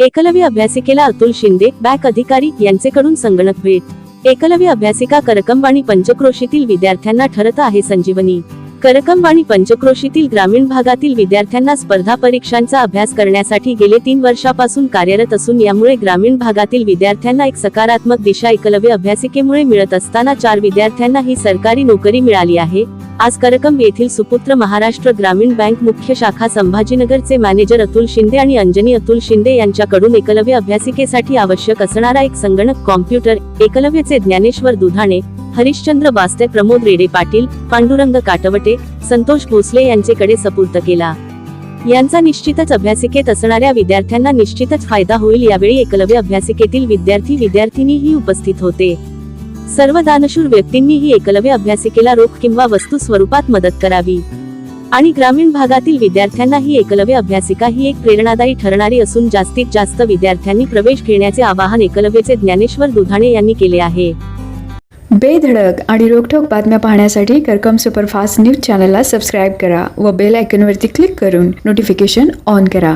Eklavya अभ्यासिकेला Atul Shinde bank अधिकारी यांचेकडून संगणक भेट। एकलव्य अभ्यासिका करकंब आणि पंचक्रोशीतील विद्यार्थ्यांना ठरत आहे संजीवनी। करकंब आणि पंचक्रोशीतील ग्रामीण भागातील विद्यार्थ्यांना स्पर्धा परीक्षांचा अभ्यास करण्यासाठी गेले 3 वर्षापासून कार्यरत असून यामुळे ग्रामीण भागातील विद्यार्थ्यांना एक सकारात्मक दिशा एकलव्य अभ्यासिकेमुळे मिळत असताना 4 विद्यार्थ्यांना ही सरकारी नोकरी मिळाली आहे। आज करकंब येथील सुपुत्र महाराष्ट्र ग्रामीण बँक मुख्य शाखा संभाजीनगरचे मॅनेजर अतुल शिंदे आणि अंजनी अतुल शिंदे यांच्याकडून एकलव्य अभ्यासिकेसाठी आवश्यक असणारा एक संगणक कॉम्प्युटर एकलव्यचे ज्ञानेश्वर दुधाणे, हरिश्चंद्र बास्ते, प्रमोद रेडे पाटील, पांडुरंग काटवटे, संतोष भोसले यांचेकडे सुपूर्द केला। यांचा निश्चितच अभ्यासिकेत असणाऱ्या विद्यार्थ्यांना निश्चितच फायदा होईल। यावेळी एकलव्य अभ्यासिकेतील विद्यार्थी-विद्यार्थिनीही उपस्थित होते। सर्व दानशूर व्यक्तींनीही एकलव्य अभ्यासिकेला रोख किंवा वस्तू स्वरूपात मदत करावी आणि ग्रामीण भागातील विद्यार्थ्यांना ही एकलव्य अभ्यासिका ही एक प्रेरणादायी ठरणारी असून जास्तीत जास्त विद्यार्थ्यांनी प्रवेश घेण्याचे आवाहन एकलव्यचे ज्ञानेश्वर दुधाणे यांनी केले आहे। बेधडक आणि रोखठोक बातम्या पाहण्यासाठी करकंब सुपरफास्ट न्यूज चॅनलला सबस्क्राईब करा व बेल आयकॉनवरती क्लिक करून नोटिफिकेशन ऑन करा।